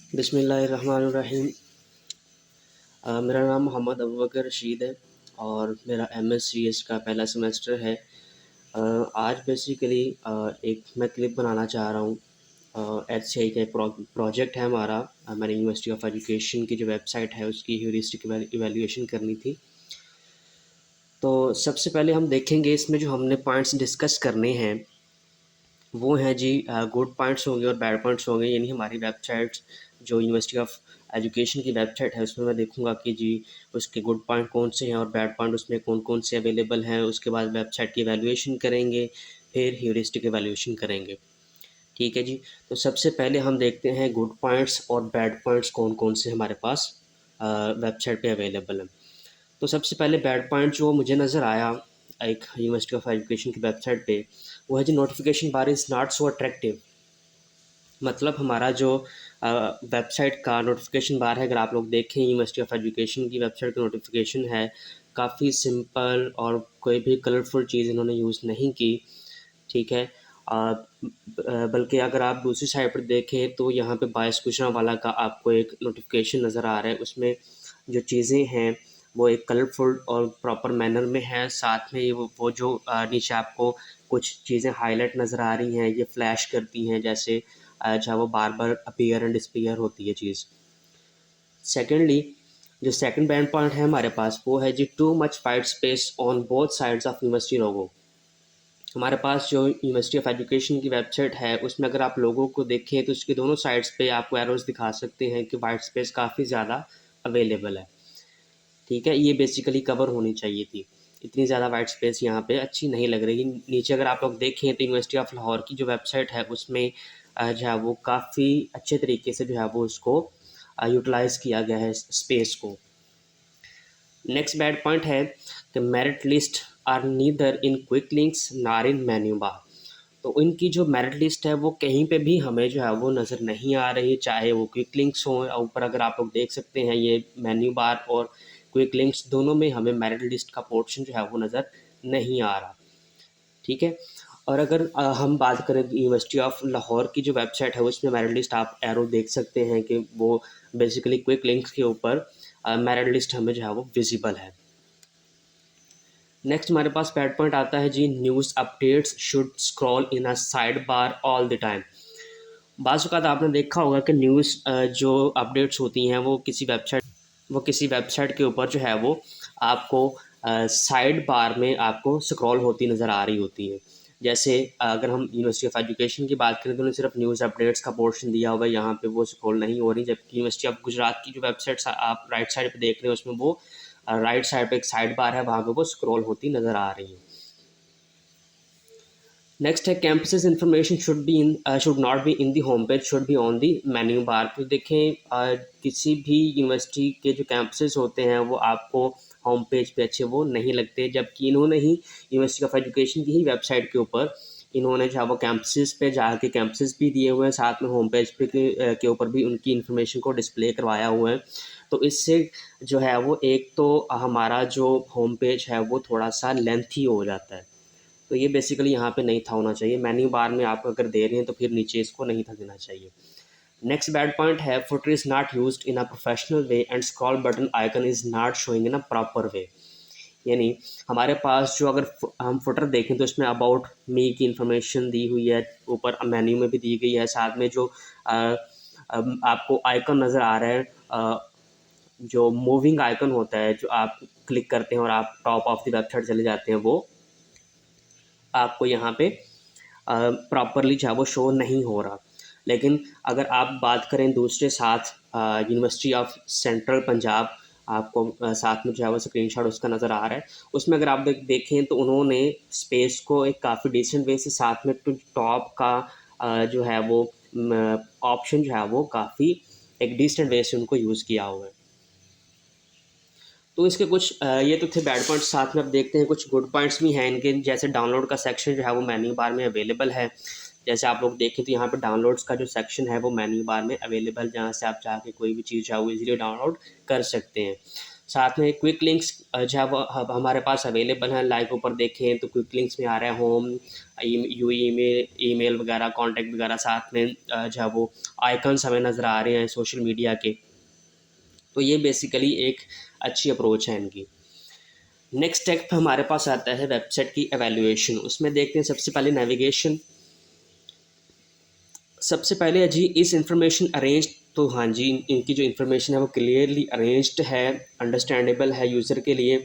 बिस्मिल्लाहिर्रहमानिर्रहीम। मेरा नाम मोहम्मद अबू बकर रशीद है और मेरा MSc का पहला सेमेस्टर है। आज बेसिकली एक मैं क्लिप बनाना चाह रहा हूँ। HCI का एक प्रोजेक्ट है हमारा। मैंने यूनिवर्सिटी ऑफ एजुकेशन की जो वेबसाइट है उसकी ह्यूरिस्टिक इवैल्यूएशन करनी थी। तो सबसे पहले हम देखेंगे इसमें जो हमने पॉइंट्स डिस्कस करने हैं वो हैं जी गुड पॉइंट्स होंगे और बैड पॉइंट्स होंगे। यानी हमारी वेबसाइट जो यूनिवर्सिटी ऑफ एजुकेशन की वेबसाइट है उसमें मैं देखूंगा कि जी उसके गुड पॉइंट कौन से हैं और बैड पॉइंट उसमें कौन कौन से अवेलेबल हैं। उसके बाद वेबसाइट की एवेल्यूएशन करेंगे, फिर ह्यूरिस्टिक एवेल्यूएशन करेंगे। ठीक है जी। तो सबसे पहले हम देखते हैं गुड पॉइंट्स और बैड पॉइंट्स कौन कौन से हमारे पास वेबसाइट पे अवेलेबल हैं। तो सबसे पहले बैड पॉइंट जो मुझे नज़र आया एक यूनिवर्सिटी ऑफ एजुकेशन की वेबसाइट पे, वो है जी notification bar is not so attractive. मतलब हमारा जो वेबसाइट का नोटिफिकेशन बार है, अगर आप लोग देखें यूनिवर्सिटी ऑफ एजुकेशन की वेबसाइट का नोटिफिकेशन है काफ़ी सिंपल और कोई भी कलरफुल चीज़ इन्होंने यूज़ नहीं की। ठीक है। बल्कि अगर आप दूसरी साइड पर देखें तो यहाँ पे 22 क्वेश्चन वाला का आपको एक नोटिफिकेशन नज़र आ रहा है। उसमें जो चीज़ें हैं वो एक कलरफुल और प्रॉपर मैनर में है। साथ में ये वो जो नीचे आपको कुछ चीज़ें हाईलाइट नज़र आ रही हैं, ये फ्लैश करती हैं जैसे चाहे वो बार बार अपीयर एंड डिसपीयर होती है चीज़। सेकेंडली जो सेकंड बैड पॉइंट है हमारे पास वो है जी too much white space on both sides of university logo. हमारे पास जो यूनिवर्सिटी ऑफ एजुकेशन की वेबसाइट है उसमें अगर आप लोगों को देखें तो उसके दोनों साइड्स पे आपको एरोज दिखा सकते हैं कि वाइट स्पेस काफ़ी ज़्यादा अवेलेबल है। ठीक है, ये बेसिकली कवर होनी चाहिए थी। इतनी ज़्यादा वाइट स्पेस यहाँ पे अच्छी नहीं लग रही। नीचे अगर आप लोग देखें तो यूनिवर्सिटी ऑफ लाहौर की जो वेबसाइट है उसमें जो है वो काफ़ी अच्छे तरीके से जो है वो उसको यूटिलाइज़ किया गया है स्पेस को। नेक्स्ट बैड पॉइंट है कि merit list are neither in quick links nor in menu bar. तो इनकी जो मेरिट लिस्ट है वो कहीं पे भी हमें जो है वो नज़र नहीं आ रही, चाहे वो क्विक लिंक्स हों। ऊपर अगर आप लोग देख सकते हैं ये मेन्यू बार और क्विक लिंक्स दोनों में हमें मेरिट लिस्ट का पोर्शन जो है वो नज़र नहीं आ रहा। ठीक है। और अगर हम बात करें यूनिवर्सिटी ऑफ लाहौर की जो वेबसाइट है उसमें मेरिट लिस्ट आप एरो देख सकते हैं कि वो बेसिकली क्विक लिंक्स के ऊपर मेरिट लिस्ट हमें जो है वो विजिबल है। नेक्स्ट हमारे पास बैड पॉइंट आता है जी news updates should scroll in a side bar all the time. बाज़ औक़ात आपने देखा होगा कि न्यूज़ जो अपडेट्स होती हैं वो किसी वेबसाइट के ऊपर जो है वो आपको साइड बार में आपको स्क्रॉल होती नज़र आ रही होती है। जैसे अगर हम यूनिवर्सिटी ऑफ एजुकेशन की बात करें तो उन्हें सिर्फ न्यूज़ अपडेट्स का पोर्शन दिया हुआ है, यहाँ पे वो स्क्रॉल नहीं हो रही। जबकि यूनिवर्सिटी ऑफ गुजरात की जो वेबसाइट्स आप राइट साइड पे देख रहे हैं उसमें वो राइट साइड पे एक साइड बार है, वहाँ पे वो स्क्रॉल होती नज़र आ रही है। नेक्स्ट है campuses information should not be in the home page, should be on the menu bar. तो देखें किसी भी यूनिवर्सिटी के जो कैंपसेस होते हैं वो आपको होम पेज पे अच्छे वो नहीं लगते, जबकि इन्होंने ही यूनिवर्सिटी ऑफ एजुकेशन की ही वेबसाइट के ऊपर इन्होंने जो है वो कैंपसेस पे जाके कैंपसेस भी दिए हुए हैं, साथ में होम पेज पे के ऊपर भी उनकी इन्फॉर्मेशन को डिस्प्ले करवाया हुआ है। तो इससे जो है वो एक तो हमारा जो होम पेज है वो थोड़ा सा लेंथी हो जाता है। तो ये बेसिकली यहाँ पे नहीं था होना चाहिए। मेन्यू बार में आप अगर दे रहे हैं तो फिर नीचे इसको नहीं था देना चाहिए। नेक्स्ट बैड पॉइंट है footer is not used in a professional way and scroll button icon is not showing in a proper way. यानी हमारे पास जो अगर हम फुटर देखें तो इसमें अबाउट मी की इंफॉर्मेशन दी हुई है, ऊपर मेन्यू में भी दी गई है, साथ में जो आपको आइकन नज़र आ रहा है जो मूविंग आइकन होता है जो आप क्लिक करते हैं और आप टॉप ऑफ द वेबसाइट चले जाते हैं, वो आपको यहाँ पे प्रॉपरली जो है वो शो नहीं हो रहा। लेकिन अगर आप बात करें दूसरे साथ यूनिवर्सिटी ऑफ सेंट्रल पंजाब, आपको साथ में जो है वो स्क्रीनशॉट उसका नज़र आ रहा है। उसमें अगर आप देखें तो उन्होंने स्पेस को एक काफ़ी डिसेंट वे से, साथ में टॉप का जो है वो ऑप्शन जो है वो काफ़ी एक डिसेंट वे से उनको यूज़ किया हुआ है। तो इसके कुछ ये तो थे बैड पॉइंट्स, साथ में अब देखते हैं कुछ गुड पॉइंट्स भी हैं इनके। जैसे डाउनलोड का सेक्शन जो है वो मेन्यू बार में अवेलेबल है। जैसे आप लोग देखें तो यहाँ पे डाउनलोड्स का जो सेक्शन है वो मेन्यू बार में अवेलेबल, जहाँ से आप जाके कोई भी चीज़ है वो इजीली डाउनलोड कर सकते हैं। साथ में क्विक लिंक्स जो है वो हमारे पास अवेलेबल हैं। लाइक ऊपर देखें तो क्विक लिंक्स में आ रहा है होम, ईमेल वगैरह, कॉन्टैक्ट वगैरह। साथ में जो है वो आइकन्स हमें नज़र आ रहे हैं सोशल मीडिया के। तो ये बेसिकली एक अच्छी अप्रोच है इनकी। नेक्स्ट स्टेप हमारे पास आता है वेबसाइट की एवेल्यूएशन। उसमें देखते हैं सबसे पहले नेविगेशन। सबसे पहले है जी इस इंफॉर्मेशन अरेंज, तो हाँ जी इनकी जो इन्फॉर्मेशन है वो क्लियरली अरेंज्ड है, अंडरस्टैंडेबल है यूज़र के लिए।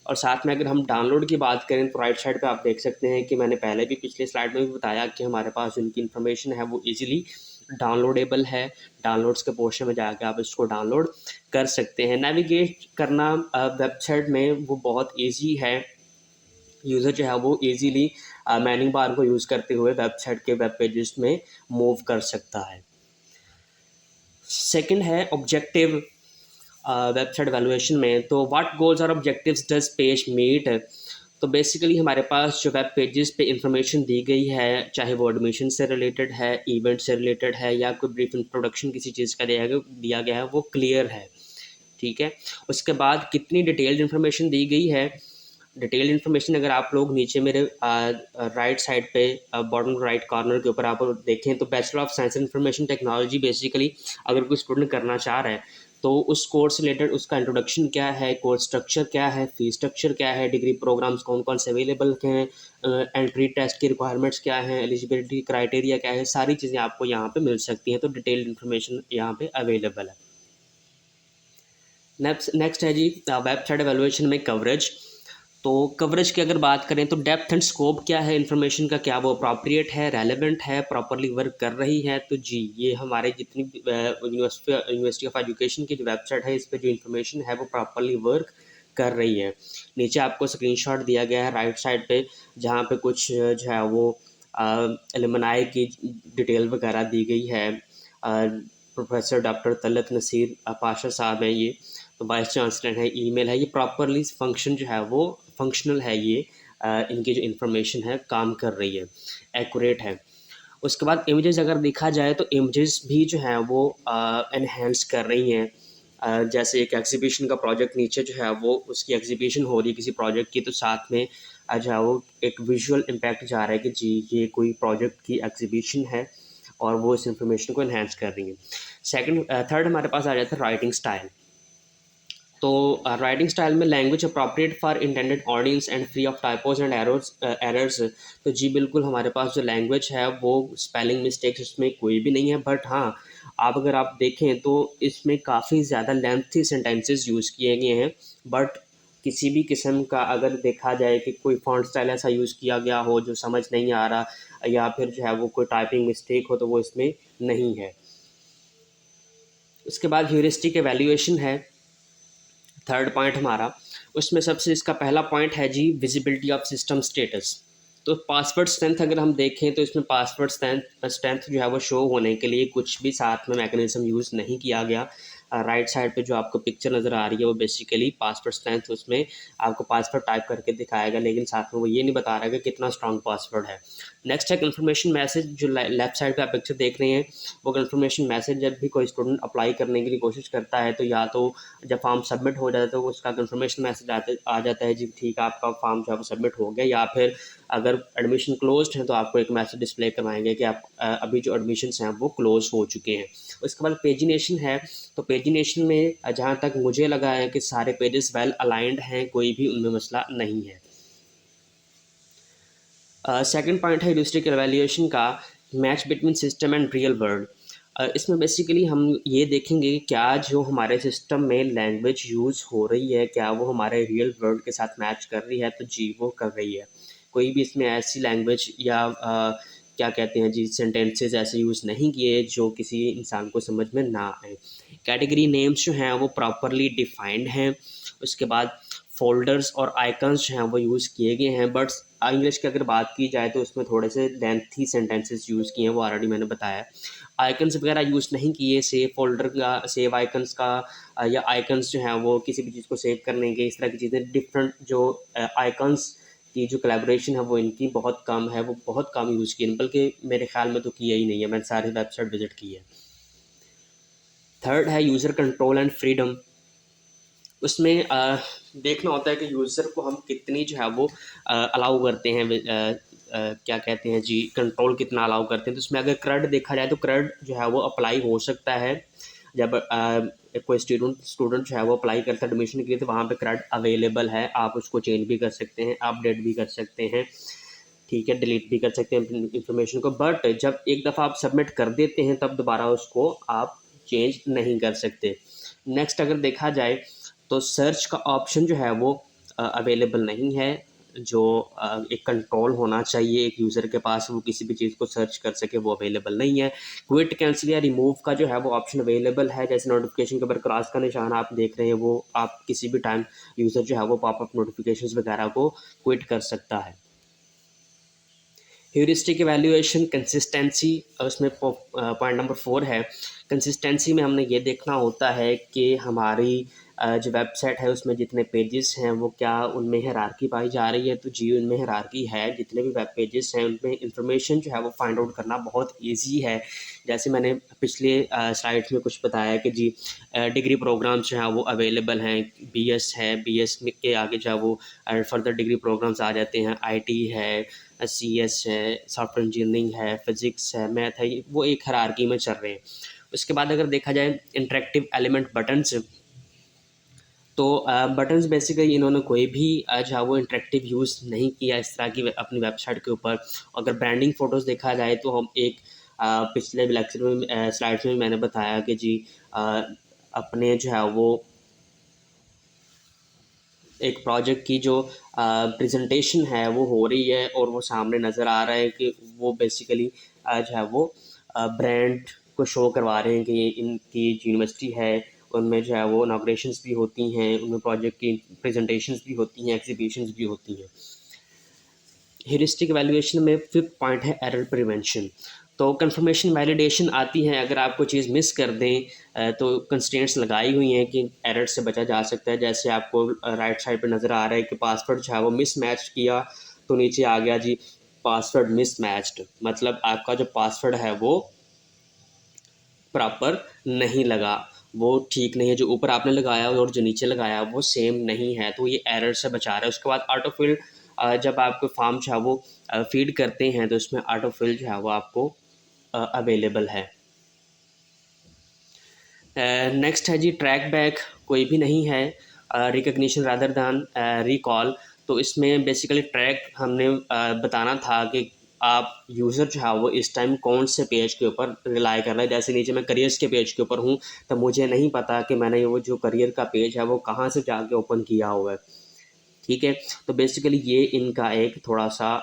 और साथ में अगर हम डाउनलोड की बात करें तो राइट साइड पे आप देख सकते हैं कि मैंने पहले भी पिछले स्लाइड में भी बताया कि हमारे पास उनकी इन्फॉर्मेशन है वो इजीली डाउनलोडेबल है। डाउनलोड्स के पोर्शन में जाकर आप इसको डाउनलोड कर सकते हैं। नेविगेट करना वेबसाइट में वो बहुत ईजी है। यूज़र जो है वो इजीली मेन्यू बार को यूज़ करते हुए वेबसाइट के वेब पेजेस में मूव कर सकता है। सेकंड है ऑब्जेक्टिव वेबसाइट वैल्यूएशन में। तो व्हाट गोल्स और ऑब्जेक्टिव्स डज पेज मीट। तो बेसिकली हमारे पास जो वेब पेजेस पे इंफॉर्मेशन दी गई है, चाहे वो एडमिशन से रिलेटेड है, इवेंट से रिलेटेड है, या कोई ब्रीफ इंट्रोडक्शन किसी चीज़ का दिया गया है, वो क्लियर है। ठीक है। उसके बाद कितनी डिटेल्ड इन्फॉर्मेशन दी गई है। डिटेल्ड इन्फॉर्मेशन अगर आप लोग नीचे मेरे राइट साइड पे बॉटम राइट कॉर्नर के ऊपर आप देखें तो bachelor of science information technology basically अगर कोई स्टूडेंट करना चाह रहा है तो उस कोर्स रिलेटेड उसका इंट्रोडक्शन क्या है, कोर्स स्ट्रक्चर क्या है, फीस स्ट्रक्चर क्या है, डिग्री प्रोग्राम्स कौन कौन से अवेलेबल हैं, एंट्री टेस्ट की रिक्वायरमेंट्स क्या हैं, एलिजिबिलिटी क्राइटेरिया क्या है, सारी चीज़ें आपको यहाँ पे मिल सकती हैं। तो डिटेल्ड इन्फॉर्मेशन यहाँ पे अवेलेबल है। नेक्स्ट है जी वेबसाइट एवेल्यूएशन में कवरेज। तो कवरेज की अगर बात करें तो डेप्थ एंड स्कोप क्या है इन्फॉर्मेशन का, क्या वो अप्रोप्रिएट है, रेलेवेंट है, प्रॉपरली वर्क कर रही है। तो जी ये हमारे जितनी यूनिवर्सिटी ऑफ एजुकेशन की जो वेबसाइट है इस पर जो इन्फॉर्मेशन है वो प्रॉपरली वर्क कर रही है। नीचे आपको स्क्रीनशॉट दिया गया है राइट साइड पे जहाँ पे कुछ जो है वो एलुमनाई की डिटेल वगैरह दी गई है। प्रोफेसर डॉक्टर तलत नसीर पाशा साहब हैं ये, तो वाइस चांसलर है, ईमेल है, ये प्रॉपरली फंक्शन जो है वो फंक्शनल है। ये इनकी जो इन्फॉर्मेशन है काम कर रही है, एक्यूरेट है। उसके बाद इमेजेस अगर देखा जाए तो इमेजेस भी जो है वो एनहेंस कर रही हैं। जैसे एक एग्जीबिशन का प्रोजेक्ट नीचे जो है वो उसकी एग्जीबिशन हो रही है किसी प्रोजेक्ट की, तो साथ में जो है वो एक विजुअल इम्पैक्ट जा रहा है कि जी ये कोई प्रोजेक्ट की एग्जीबिशन है और वो इस इंफॉर्मेशन को इन्हेंस कर रही है। थर्ड हमारे पास आ जाता है राइटिंग स्टाइल। तो राइटिंग स्टाइल में language appropriate for intended audience and free of typos and errors. तो जी बिल्कुल हमारे पास जो लैंग्वेज है वो स्पेलिंग मिस्टेक्स इसमें कोई भी नहीं है। बट हाँ अगर आप देखें तो इसमें काफ़ी ज़्यादा लेंथी सेंटेंसेस यूज़ किए गए हैं। बट किसी भी किस्म का अगर देखा जाए कि कोई फॉन्ट स्टाइल ऐसा यूज़ किया गया हो जो समझ नहीं आ रहा, या फिर जो है वो कोई टाइपिंग मिस्टेक हो, तो वो इसमें नहीं है। उसके बाद ह्यूरिस्टिक एवेल्यूएशन है थर्ड पॉइंट हमारा। उसमें सबसे इसका पहला पॉइंट है जी विजिबिलिटी ऑफ सिस्टम स्टेटस। तो पासवर्ड स्ट्रेंथ अगर हम देखें तो इसमें पासवर्ड स्ट्रेंथ जो है वो शो होने के लिए कुछ भी साथ में मैकेनिज्म यूज़ नहीं किया गया। राइट साइड पे जो आपको पिक्चर नज़र आ रही है वो बेसिकली पासवर्ड स्ट्रेंथ, उसमें आपको पासवर्ड टाइप करके दिखाएगा लेकिन साथ में वो ये नहीं बता रहा है कि कितना स्ट्रॉन्ग पासवर्ड है। नेक्स्ट है कंफर्मेशन मैसेज। जो लेफ्ट साइड पे आप पिक्चर देख रहे हैं वो कंफर्मेशन मैसेज जब भी कोई स्टूडेंट अप्लाई करने के लिए कोशिश करता है तो या तो जब फॉर्म सबमिट हो जाता है तो उसका कंफर्मेशन मैसेज आ जाता है जी ठीक है आपका फॉर्म जो है वो सबमिट हो गया, या फिर अगर एडमिशन क्लोज्ड है तो आपको एक मैसेज डिस्प्ले करवाएंगे कि आप अभी जो एडमिशन्स हैं वो क्लोज हो चुके हैं। उसके बाद पेजिनेशन है। तो पेजिनेशन में जहाँ तक मुझे लगा है कि सारे पेजेस वेल अलाइंड हैं, कोई भी उनमें मसला नहीं है। सेकंड पॉइंट है ह्यूरिस्टिक एवेल्यूएशन का, match between system and real world. इसमें बेसिकली हम ये देखेंगे कि क्या जो हमारे सिस्टम में लैंग्वेज यूज़ हो रही है क्या वो हमारे रियल वर्ल्ड के साथ मैच कर रही है। तो जी वो कर रही है। कोई भी इसमें ऐसी लैंग्वेज या क्या कहते हैं जी सेंटेंसेस ऐसे यूज़ नहीं किए जो किसी इंसान को समझ में ना आए। कैटेगरी नेम्स जो हैं वो प्रॉपरली डिफाइंड हैं। उसके बाद फ़ोल्डर्स और आइकन्स जो हैं वो यूज़ किए गए हैं। बट इंग्लिश की अगर बात की जाए तो उसमें थोड़े से लेंथी सेंटेंसेस यूज़ किए हैं, वो ऑलरेडी मैंने बताया। आइकन्स वगैरह यूज़ नहीं किए, सेव फ़ोल्डर का, सेव आइकन्स का, या आइकन्स जो हैं वो किसी भी चीज़ को सेव करने के, इस तरह की चीज़ें डिफरेंट जो आइकन्स की जो कोलैबोरेशन है वो इनकी बहुत कम है, वो बहुत कम यूज़ की है, बल्कि मेरे ख्याल में तो किया ही नहीं है, मैंने सारी वेबसाइट विज़िट की है। थर्ड है यूज़र कंट्रोल एंड फ्रीडम। उसमें देखना होता है कि यूज़र को हम कितनी जो है वो अलाउ करते हैं, क्या कहते हैं जी, कंट्रोल कितना अलाउ करते हैं। तो उसमें अगर क्रड देखा जाए तो क्रड जो है वो अप्लाई हो सकता है जब कोई स्टूडेंट जो है वो अप्लाई करता है एडमिशन के लिए, तो वहाँ पे क्रड अवेलेबल है, आप उसको चेंज भी कर सकते हैं, अपडेट भी कर सकते हैं, ठीक है, डिलीट भी कर सकते हैं इंफॉर्मेशन को। बट जब एक दफ़ा आप सबमिट कर देते हैं तब दोबारा उसको आप चेंज नहीं कर सकते। नेक्स्ट अगर देखा जाए तो सर्च का ऑप्शन जो है वो अवेलेबल नहीं है, जो एक कंट्रोल होना चाहिए एक यूज़र के पास, वो किसी भी चीज़ को सर्च कर सके, वो अवेलेबल नहीं है। क्विट, कैंसिल या रिमूव का जो है वो ऑप्शन अवेलेबल है, जैसे नोटिफिकेशन के ऊपर क्रॉस का निशान आप देख रहे हैं, वो आप किसी भी टाइम यूज़र जो है वो पॉपअप नोटिफिकेशंस वगैरह को क्विट कर सकता है। ह्यूरिस्टिक एवेल्यूएशन, कंसिस्टेंसी, उसमें पॉइंट नंबर 4 है। कंसिस्टेंसी में हमने ये देखना होता है कि हमारी जो वेबसाइट है उसमें जितने पेजेस हैं वो क्या उनमें हायरार्की पाई जा रही है। तो जी, उनमें हायरार्की है, जितने भी वेब पेजेस हैं उनमें इंफॉर्मेशन जो है वो फाइंड आउट करना बहुत ईजी है। जैसे मैंने पिछले स्लाइड्स में कुछ बताया कि जी डिग्री प्रोग्राम्स जो हैं वो अवेलेबल हैं, बीएस है, बीएस के आगे जो है वो फर्दर डिग्री प्रोग्राम्स आ जाते हैं, आईटी है, सीएस है, सॉफ्टवेयर इंजीनियरिंग है, फिजिक्स है, मैथ है, वो एक हायरार्की में चल रहे हैं। उसके बाद अगर देखा जाए इंटरेक्टिव एलिमेंट बटन्स, तो बटन्स बेसिकली इन्होंने कोई भी जो है वो इंटरेक्टिव यूज़ नहीं किया इस तरह की अपनी वेबसाइट के ऊपर। अगर ब्रांडिंग फ़ोटोज़ देखा जाए तो हम एक पिछले लेक्चर में स्लाइड्स में मैंने बताया कि जी अपने जो है वो एक प्रोजेक्ट की जो प्रेजेंटेशन है वो हो रही है और वो सामने नज़र आ रहा है कि वो बेसिकली जो है वो ब्रांड को शो करवा रहे हैं कि ये इनकी यूनिवर्सिटी है, उनमें जो है वो इनॉग्रेशंस भी होती हैं, उनमें प्रोजेक्ट की प्रेजेंटेशंस भी होती हैं, एग्जीबिशंस भी होती हैं। ह्यूरिस्टिक वैल्यूएशन में 5th पॉइंट है एरर प्रिवेंशन। तो कंफर्मेशन वैलिडेशन आती है, अगर आप कोई चीज़ मिस कर दें तो कंस्ट्रेंट्स लगाई हुई हैं कि एरर से बचा जा सकता है। जैसे आपको राइट साइड पे नज़र आ रहा है कि पासवर्ड जो है वो मिसमैच किया, तो नीचे आ गया जी पासवर्ड मिसमैच्ड, मतलब आपका जो पासवर्ड है वो प्रॉपर नहीं लगा, वो ठीक नहीं है, जो ऊपर आपने लगाया और जो नीचे लगाया वो सेम नहीं है, तो ये एरर से बचा रहा है। उसके बाद ऑटो फिल, जब आप फॉर्म जो है वो फीड करते हैं तो उसमें ऑटो फिल जो है वो आपको अवेलेबल है। नेक्स्ट है जी ट्रैक बैक, कोई भी नहीं है, रिकग्निशन रादर दैन रिकॉल। तो इसमें बेसिकली ट्रैक हमने बताना था कि आप यूज़र जो है वो इस टाइम कौन से पेज के ऊपर रिलाई कर रहा है। जैसे नीचे मैं करियर्स के पेज के ऊपर हूँ, तो मुझे नहीं पता कि मैंने वो जो करियर का पेज है वो कहाँ से जाके ओपन किया हुआ है, ठीक है। तो बेसिकली ये इनका एक थोड़ा सा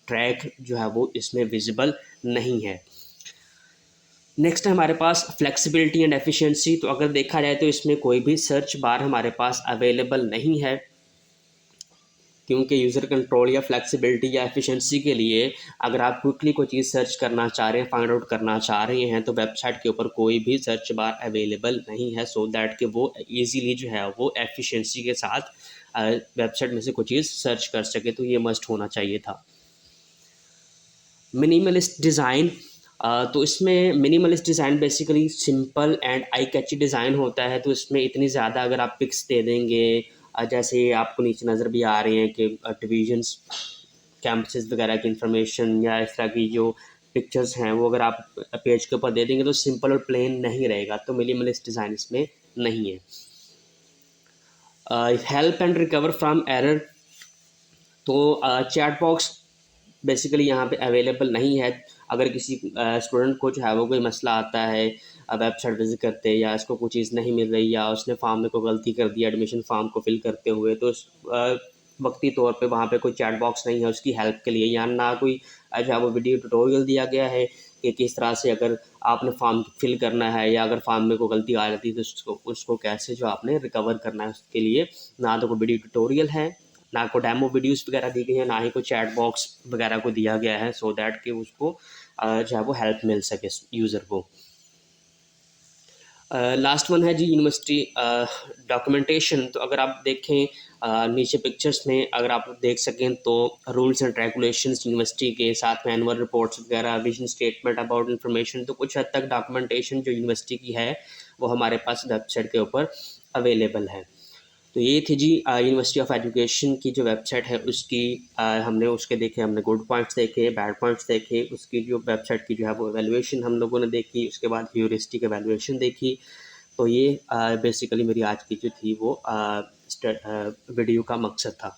ट्रैक जो है वो इसमें विजिबल नहीं है। नेक्स्ट है हमारे पास फ्लेक्सिबिलिटी एंड एफिशिएंसी। तो अगर देखा जाए तो इसमें कोई भी सर्च बार हमारे पास अवेलेबल नहीं है, क्योंकि यूज़र कंट्रोल या फ्लेक्सिबिलिटी या एफिशिएंसी के लिए अगर आप क्विकली कोई चीज़ सर्च करना चाह रहे हैं, फाइंड आउट करना चाह रहे हैं, तो वेबसाइट के ऊपर कोई भी सर्च बार अवेलेबल नहीं है, सो दैट कि वो ईजीली जो है वो एफिशिएंसी के साथ वेबसाइट में से कोई चीज़ सर्च कर सके। तो ये मस्ट होना चाहिए था। मिनिमलिस्ट डिज़ाइन, तो इसमें minimalist design basically simple and eye catchy design होता है। तो इसमें इतनी ज़्यादा अगर आप पिक्स दे देंगे, जैसे आपको नीचे नज़र भी आ रहे हैं कि डिवीजन्स, कैंपसेस वगैरह की इंफॉर्मेशन या इस तरह की जो पिक्चर्स हैं वो अगर आप पेज के ऊपर दे देंगे तो सिंपल और प्लेन नहीं रहेगा, तो मिनिमलिस्ट डिज़ाइन इसमें नहीं है। Help and recover from error, तो चैट बॉक्स बेसिकली यहाँ पे अवेलेबल नहीं है। अगर किसी स्टूडेंट को जो है वो कोई मसला आता है वेबसाइट विजिट करते या इसको कोई चीज़ नहीं मिल रही या उसने फॉर्म में कोई गलती कर दी एडमिशन फॉर्म को फिल करते हुए, तो वक्ती तौर पे वहाँ पे कोई चैट बॉक्स नहीं है उसकी हेल्प के लिए, या ना कोई जो है वो वीडियो ट्यूटोरियल दिया गया है कि किस तरह से अगर आपने फॉर्म फिल करना है या अगर फॉर्म में कोई गलती आ जाती है तो उसको कैसे जो आपने रिकवर करना है, उसके लिए ना तो कोई वीडियो ट्यूटोरियल है, ना को डेमो वीडियोस वगैरह दी गई है, ना ही कोई चैट बॉक्स वगैरह को दिया गया है, सो दैट कि उसको जो है वो हेल्प मिल सके यूज़र को। लास्ट वन है जी यूनिवर्सिटी डॉक्यूमेंटेशन। तो अगर आप देखें नीचे पिक्चर्स में अगर आप देख सकें तो रूल्स एंड रेगुलेशंस यूनिवर्सिटी के साथ में एनुअल रिपोर्ट्स वगैरह, विजन स्टेटमेंट अबाउट इंफॉर्मेशन, तो कुछ हद तक डॉक्यूमेंटेशन जो यूनिवर्सिटी की है वो हमारे पास वेबसाइट के ऊपर अवेलेबल है। तो ये थी जी यूनिवर्सिटी ऑफ एजुकेशन की जो वेबसाइट है उसकी हमने उसके देखे, हमने गुड पॉइंट्स देखे, बैड पॉइंट्स देखे, उसकी जो वेबसाइट की जो है वो एवेल्यूएशन हम लोगों ने देखी, उसके बाद ह्यूरिस्टिक एवेल्यूएशन देखी। तो ये बेसिकली मेरी आज की जो थी वो वीडियो का मकसद था।